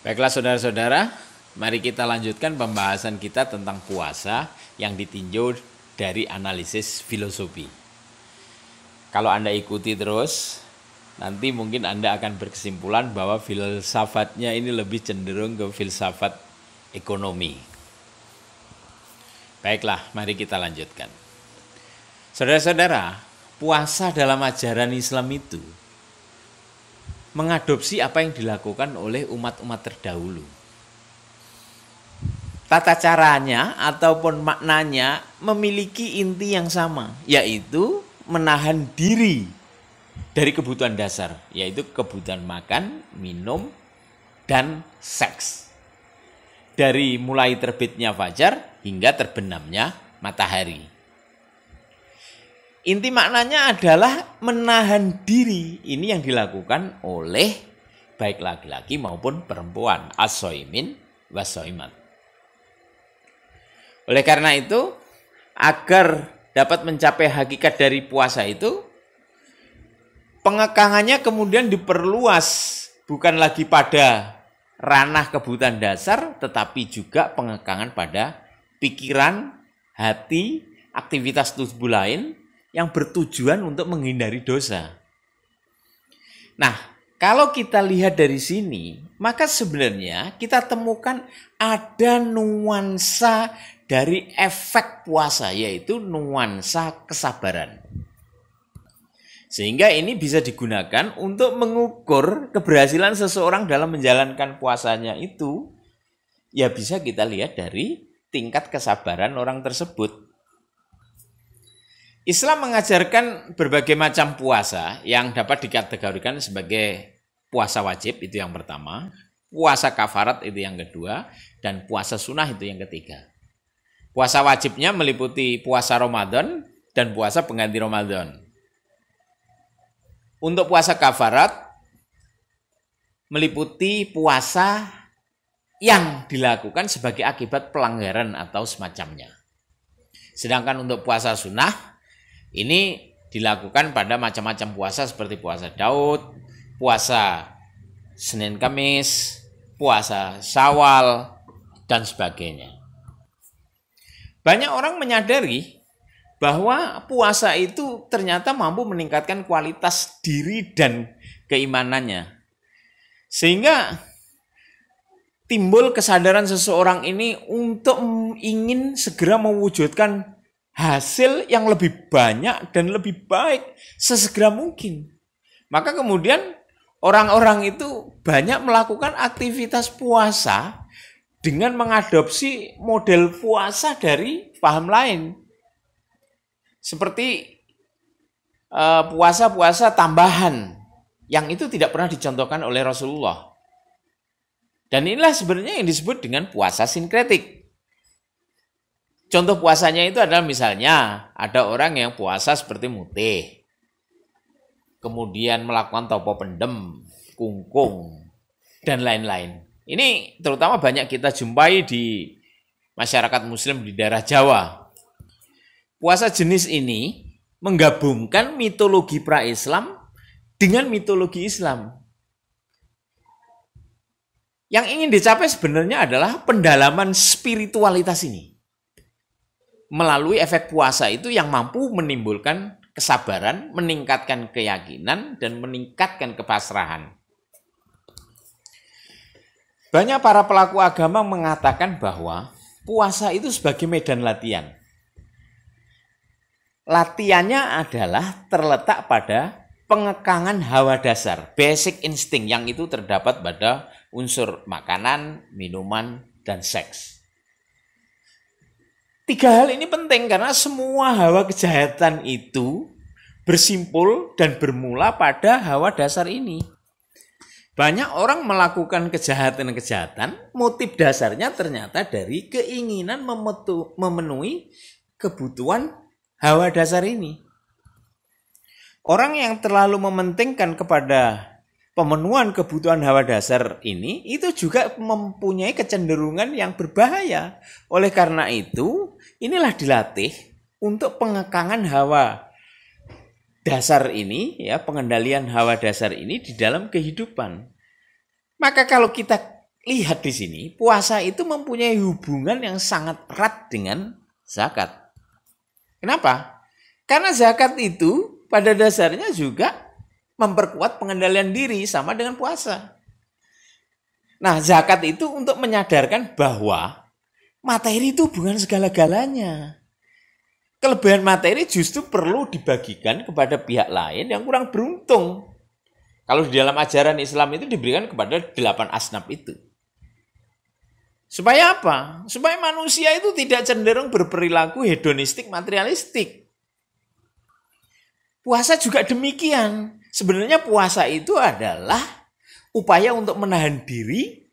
Baiklah saudara-saudara, mari kita lanjutkan pembahasan kita tentang puasa yang ditinjau dari analisis filosofi. Kalau Anda ikuti terus, nanti mungkin Anda akan berkesimpulan bahwa filsafatnya ini lebih cenderung ke filsafat ekonomi. Baiklah, mari kita lanjutkan. Saudara-saudara, puasa dalam ajaran Islam itu mengadopsi apa yang dilakukan oleh umat-umat terdahulu. Tata caranya ataupun maknanya memiliki inti yang sama, yaitu menahan diri dari kebutuhan dasar, yaitu kebutuhan makan, minum, dan seks. Dari mulai terbitnya fajar hingga terbenamnya matahari. Inti maknanya adalah menahan diri. Ini yang dilakukan oleh baik laki-laki maupun perempuan. As-soimin was-soimat. Oleh karena itu, agar dapat mencapai hakikat dari puasa itu, pengekangannya kemudian diperluas. Bukan lagi pada ranah kebutuhan dasar, tetapi juga pengekangan pada pikiran, hati, aktivitas tubuh lain, yang bertujuan untuk menghindari dosa. Nah, kalau kita lihat dari sini, maka sebenarnya kita temukan ada nuansa dari efek puasa, yaitu nuansa kesabaran. Sehingga ini bisa digunakan untuk mengukur keberhasilan seseorang dalam menjalankan puasanya itu, ya bisa kita lihat dari tingkat kesabaran orang tersebut. Islam mengajarkan berbagai macam puasa yang dapat dikategorikan sebagai puasa wajib, itu yang pertama, puasa kafarat itu yang kedua, dan puasa sunnah itu yang ketiga. Puasa wajibnya meliputi puasa Ramadan dan puasa pengganti Ramadan. Untuk puasa kafarat meliputi puasa yang dilakukan sebagai akibat pelanggaran atau semacamnya. Sedangkan untuk puasa sunnah ini dilakukan pada macam-macam puasa seperti puasa Daud, puasa Senin Kamis, puasa Syawal, dan sebagainya. Banyak orang menyadari bahwa puasa itu ternyata mampu meningkatkan kualitas diri dan keimanannya. Sehingga timbul kesadaran seseorang ini untuk ingin segera mewujudkan hasil yang lebih banyak dan lebih baik sesegera mungkin. Maka kemudian orang-orang itu banyak melakukan aktivitas puasa dengan mengadopsi model puasa dari paham lain. Seperti puasa-puasa tambahan yang itu tidak pernah dicontohkan oleh Rasulullah. Dan inilah sebenarnya yang disebut dengan puasa sinkretik. Contoh puasanya itu adalah misalnya ada orang yang puasa seperti mutih, kemudian melakukan topo pendem, kungkung, dan lain-lain. Ini terutama banyak kita jumpai di masyarakat muslim di daerah Jawa. Puasa jenis ini menggabungkan mitologi pra-Islam dengan mitologi Islam. Yang ingin dicapai sebenarnya adalah pendalaman spiritualitas ini. Melalui efek puasa itu yang mampu menimbulkan kesabaran, meningkatkan keyakinan, dan meningkatkan kepasrahan. Banyak para pelaku agama mengatakan bahwa puasa itu sebagai medan latihan. Latihannya adalah terletak pada pengekangan hawa dasar, basic instinct yang itu terdapat pada unsur makanan, minuman, dan seks. Tiga hal ini penting karena semua hawa kejahatan itu bersimpul dan bermula pada hawa dasar ini. Banyak orang melakukan kejahatan-kejahatan, motif dasarnya ternyata dari keinginan memenuhi kebutuhan hawa dasar ini. Orang yang terlalu mementingkan kepada pemenuhan kebutuhan hawa dasar ini itu juga mempunyai kecenderungan yang berbahaya. Oleh karena itu, inilah dilatih untuk pengekangan hawa dasar ini, ya, pengendalian hawa dasar ini di dalam kehidupan. Maka kalau kita lihat di sini, puasa itu mempunyai hubungan yang sangat erat dengan zakat. Kenapa? Karena zakat itu pada dasarnya juga memperkuat pengendalian diri sama dengan puasa. Nah, zakat itu untuk menyadarkan bahwa materi itu bukan segala-galanya. Kelebihan materi justru perlu dibagikan kepada pihak lain yang kurang beruntung. Kalau di dalam ajaran Islam itu diberikan kepada 8 asnaf itu. Supaya apa? Supaya manusia itu tidak cenderung berperilaku hedonistik, materialistik. Puasa juga demikian. Sebenarnya puasa itu adalah upaya untuk menahan diri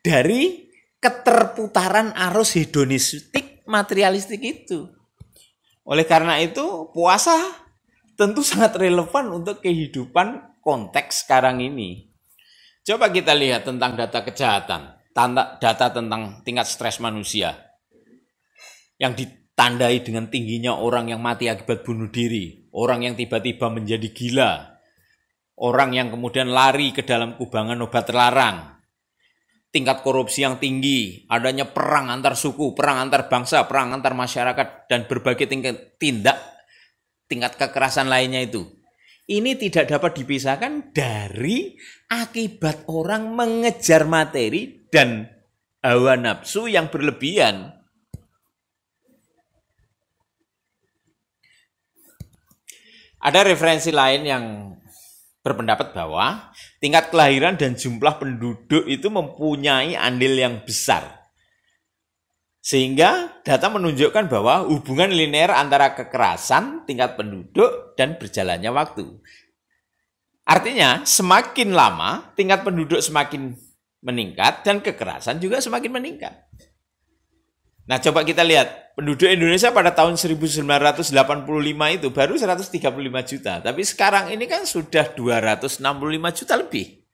dari keterputaran arus hedonistik, materialistik itu. Oleh karena itu, puasa tentu sangat relevan untuk kehidupan konteks sekarang ini. Coba kita lihat tentang data kejahatan, data tentang tingkat stres manusia yang ditandai dengan tingginya orang yang mati akibat bunuh diri, orang yang tiba-tiba menjadi gila, orang yang kemudian lari ke dalam kubangan obat terlarang, tingkat korupsi yang tinggi, adanya perang antar suku, perang antar bangsa, perang antar masyarakat, dan berbagai tingkat kekerasan lainnya itu. Ini tidak dapat dipisahkan dari akibat orang mengejar materi dan hawa nafsu yang berlebihan. Ada referensi lain yang berpendapat bahwa tingkat kelahiran dan jumlah penduduk itu mempunyai andil yang besar. Sehingga data menunjukkan bahwa hubungan linear antara kekerasan, tingkat penduduk, dan berjalannya waktu. Artinya semakin lama tingkat penduduk semakin meningkat dan kekerasan juga semakin meningkat. Nah, coba kita lihat penduduk Indonesia pada tahun 1985 itu baru 135 juta. Tapi sekarang ini kan sudah 265 juta lebih.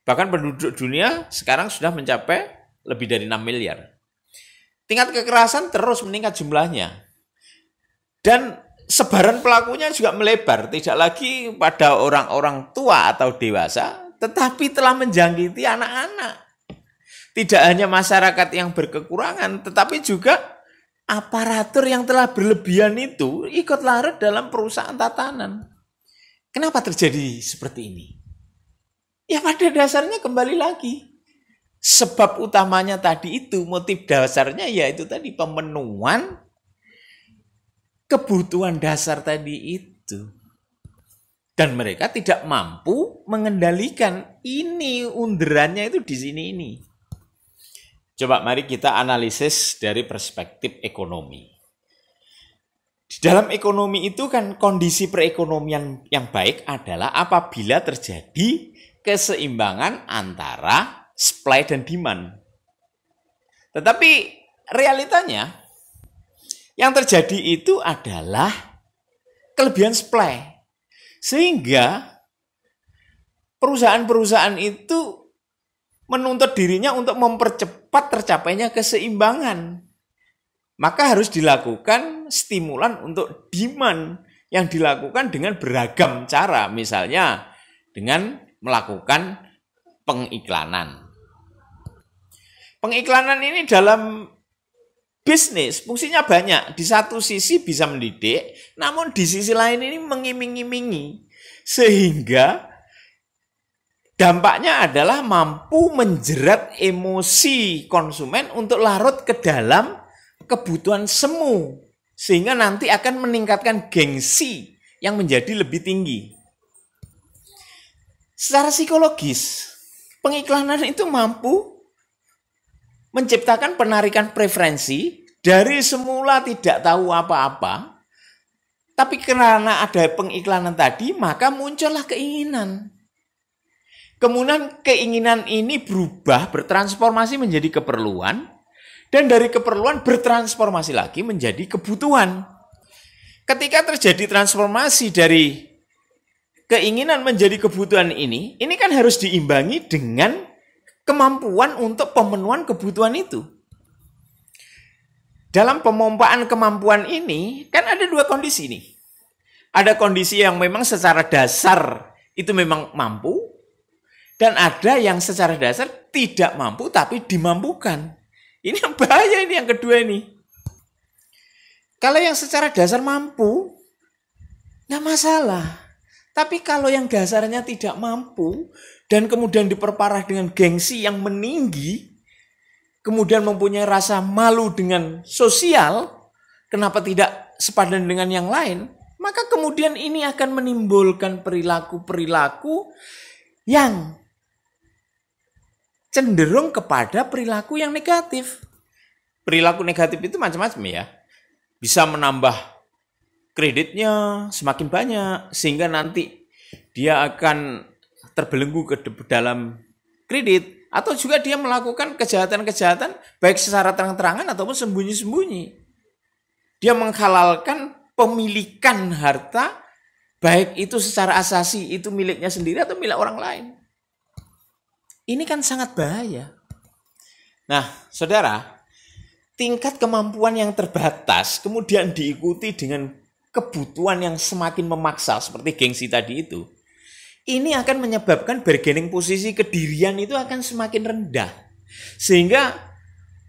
Bahkan penduduk dunia sekarang sudah mencapai lebih dari 6 miliar. Tingkat kekerasan terus meningkat jumlahnya. Dan sebaran pelakunya juga melebar. Tidak lagi pada orang-orang tua atau dewasa, tetapi telah menjangkiti anak-anak. Tidak hanya masyarakat yang berkekurangan, tetapi juga aparatur yang telah berlebihan itu ikut larut dalam perusahaan tatanan. Kenapa terjadi seperti ini? Ya pada dasarnya kembali lagi. Sebab utamanya tadi itu, motif dasarnya yaitu tadi pemenuhan kebutuhan dasar tadi itu. Dan mereka tidak mampu mengendalikan ini, underannya itu di sini ini. Coba mari kita analisis dari perspektif ekonomi. Di dalam ekonomi itu kan kondisi perekonomian yang baik adalah apabila terjadi keseimbangan antara supply dan demand. Tetapi realitanya yang terjadi itu adalah kelebihan supply. Sehingga perusahaan-perusahaan itu menuntut dirinya untuk mempercepat tercapainya keseimbangan. Maka harus dilakukan stimulan untuk demand yang dilakukan dengan beragam cara. Misalnya dengan melakukan pengiklanan. Pengiklanan ini dalam bisnis fungsinya banyak. Di satu sisi bisa mendidik, namun di sisi lain ini mengiming-imingi. Sehingga dampaknya adalah mampu menjerat emosi konsumen untuk larut ke dalam kebutuhan semu. Sehingga nanti akan meningkatkan gengsi yang menjadi lebih tinggi. Secara psikologis, pengiklanan itu mampu menciptakan penarikan preferensi dari semula tidak tahu apa-apa. Tapi karena ada pengiklanan tadi, maka muncullah keinginan. Kemudian keinginan ini berubah, bertransformasi menjadi keperluan, dan dari keperluan bertransformasi lagi menjadi kebutuhan. Ketika terjadi transformasi dari keinginan menjadi kebutuhan ini kan harus diimbangi dengan kemampuan untuk pemenuhan kebutuhan itu. Dalam pemompaan kemampuan ini, kan ada dua kondisi nih. Ada kondisi yang memang secara dasar itu memang mampu, dan ada yang secara dasar tidak mampu tapi dimampukan. Ini yang bahaya, ini yang kedua ini. Kalau yang secara dasar mampu, nggak masalah. Tapi kalau yang dasarnya tidak mampu dan kemudian diperparah dengan gengsi yang meninggi, kemudian mempunyai rasa malu dengan sosial, kenapa tidak sepadan dengan yang lain, maka kemudian ini akan menimbulkan perilaku-perilaku yang cenderung kepada perilaku yang negatif. Perilaku negatif itu macam-macam ya. Bisa menambah kreditnya semakin banyak, sehingga nanti dia akan terbelenggu ke dalam kredit. Atau juga dia melakukan kejahatan-kejahatan baik secara terang-terangan ataupun sembunyi-sembunyi. Dia menghalalkan pemilikan harta, baik itu secara asasi, itu miliknya sendiri atau milik orang lain. Ini kan sangat bahaya. Nah, saudara, tingkat kemampuan yang terbatas kemudian diikuti dengan kebutuhan yang semakin memaksa seperti gengsi tadi itu. Ini akan menyebabkan bargaining posisi kedirian itu akan semakin rendah. Sehingga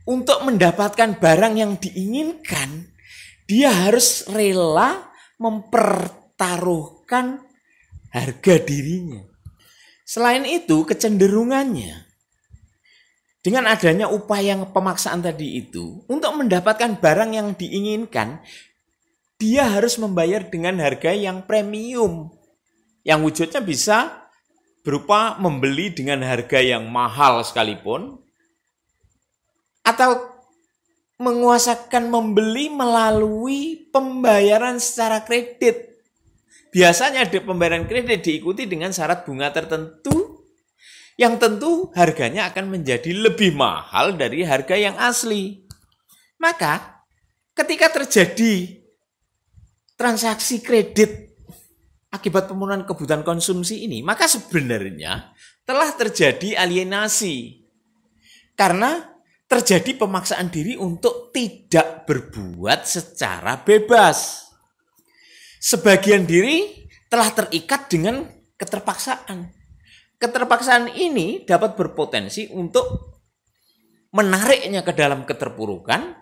untuk mendapatkan barang yang diinginkan, dia harus rela mempertaruhkan harga dirinya. Selain itu, kecenderungannya dengan adanya upaya pemaksaan tadi itu, untuk mendapatkan barang yang diinginkan, dia harus membayar dengan harga yang premium. Yang wujudnya bisa berupa membeli dengan harga yang mahal sekalipun, atau menguasakan membeli melalui pembayaran secara kredit. Biasanya pembayaran kredit diikuti dengan syarat bunga tertentu, yang tentu harganya akan menjadi lebih mahal dari harga yang asli. Maka ketika terjadi transaksi kredit akibat pemenuhan kebutuhan konsumsi ini, maka sebenarnya telah terjadi alienasi. Karena terjadi pemaksaan diri untuk tidak berbuat secara bebas. Sebagian diri telah terikat dengan keterpaksaan. Keterpaksaan ini dapat berpotensi untuk menariknya ke dalam keterpurukan,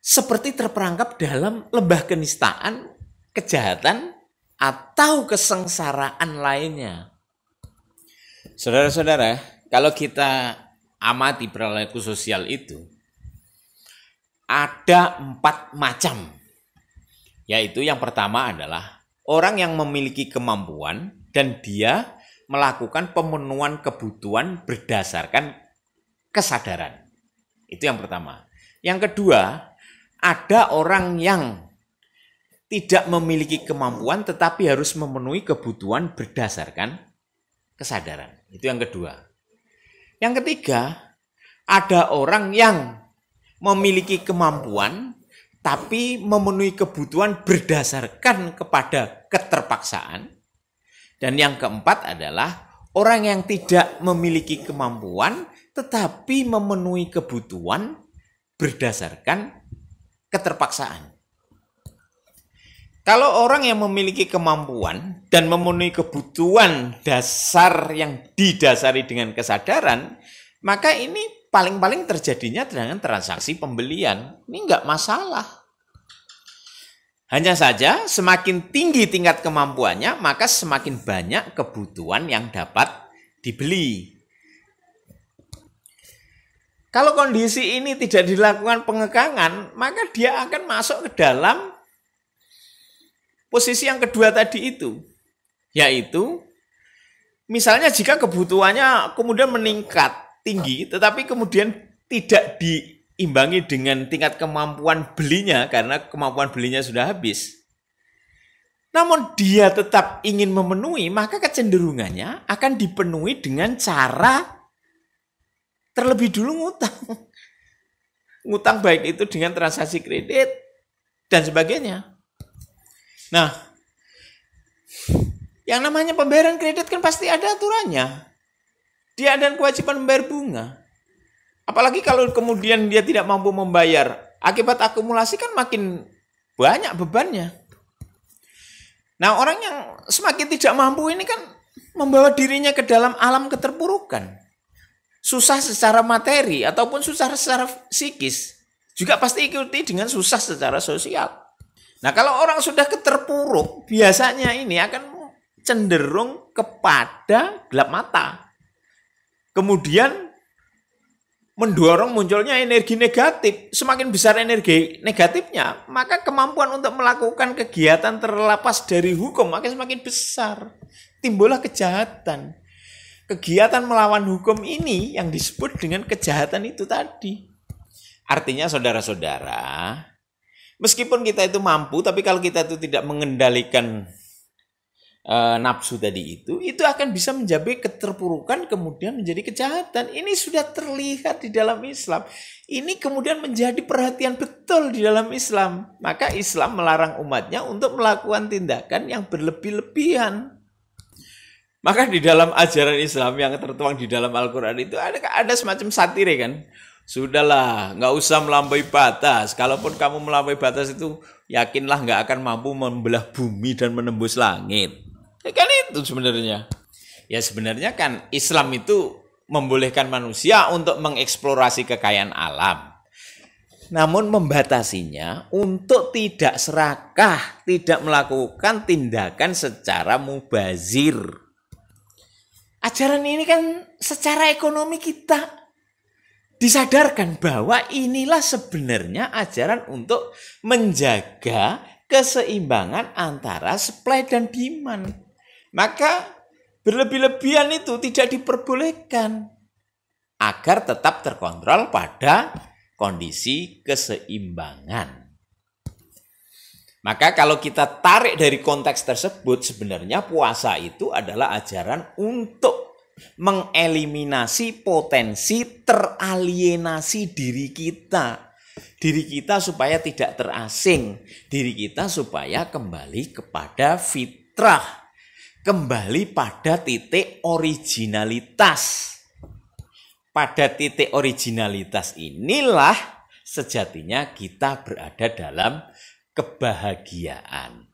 seperti terperangkap dalam lembah kenistaan, kejahatan, atau kesengsaraan lainnya. Saudara-saudara, kalau kita amati perilaku sosial itu, ada 4 macam. Yaitu yang pertama adalah orang yang memiliki kemampuan dan dia melakukan pemenuhan kebutuhan berdasarkan kesadaran. Itu yang pertama. Yang kedua, ada orang yang tidak memiliki kemampuan tetapi harus memenuhi kebutuhan berdasarkan kesadaran. Itu yang kedua. Yang ketiga, ada orang yang memiliki kemampuan tapi memenuhi kebutuhan berdasarkan kepada keterpaksaan. Dan yang keempat adalah orang yang tidak memiliki kemampuan tetapi memenuhi kebutuhan berdasarkan keterpaksaan. Kalau orang yang memiliki kemampuan dan memenuhi kebutuhan dasar yang didasari dengan kesadaran, maka ini paling-paling terjadinya dengan transaksi pembelian. Ini enggak masalah. Hanya saja semakin tinggi tingkat kemampuannya, maka semakin banyak kebutuhan yang dapat dibeli. Kalau kondisi ini tidak dilakukan pengekangan, maka dia akan masuk ke dalam posisi yang kedua tadi itu. Yaitu, misalnya jika kebutuhannya kemudian meningkat tinggi, tetapi kemudian tidak diimbangi dengan tingkat kemampuan belinya karena kemampuan belinya sudah habis. Namun dia tetap ingin memenuhi, maka kecenderungannya akan dipenuhi dengan cara terlebih dulu ngutang. Ngutang baik itu dengan transaksi kredit dan sebagainya. Nah, yang namanya pembayaran kredit kan pasti ada aturannya. Dia ada kewajiban membayar bunga. Apalagi kalau kemudian dia tidak mampu membayar, akibat akumulasi kan makin banyak bebannya. Nah, orang yang semakin tidak mampu ini kan membawa dirinya ke dalam alam keterpurukan. susah secara materi ataupun susah secara psikis, juga pasti ikuti dengan susah secara sosial. Nah, kalau orang sudah keterpuruk, biasanya ini akan cenderung kepada gelap mata. Kemudian mendorong munculnya energi negatif. Semakin besar energi negatifnya, maka kemampuan untuk melakukan kegiatan terlepas dari hukum akan semakin besar. Timbullah kejahatan. Kegiatan melawan hukum ini yang disebut dengan kejahatan itu tadi. Artinya saudara-saudara, meskipun kita itu mampu, tapi kalau kita itu tidak mengendalikan nafsu tadi itu akan bisa menjadi keterpurukan kemudian menjadi kejahatan. Ini sudah terlihat di dalam Islam. Ini kemudian menjadi perhatian betul di dalam Islam. Maka Islam melarang umatnya untuk melakukan tindakan yang berlebih-lebihan. Maka di dalam ajaran Islam yang tertuang di dalam Al-Quran itu ada semacam satire kan. Sudahlah, nggak usah melampaui batas. Kalaupun kamu melampaui batas itu, yakinlah nggak akan mampu membelah bumi dan menembus langit. Ya kan itu sebenarnya. Ya sebenarnya kan Islam itu membolehkan manusia untuk mengeksplorasi kekayaan alam. Namun membatasinya untuk tidak serakah, tidak melakukan tindakan secara mubazir. Ajaran ini kan secara ekonomi kita disadarkan bahwa inilah sebenarnya ajaran untuk menjaga keseimbangan antara supply dan demand. Maka berlebih-lebihan itu tidak diperbolehkan agar tetap terkontrol pada kondisi keseimbangan. Maka kalau kita tarik dari konteks tersebut, sebenarnya puasa itu adalah ajaran untuk mengeliminasi potensi teralienasi diri kita. Diri kita supaya tidak terasing. Diri kita supaya kembali kepada fitrah. Kembali pada titik originalitas. Pada titik originalitas inilah sejatinya kita berada dalam kebahagiaan.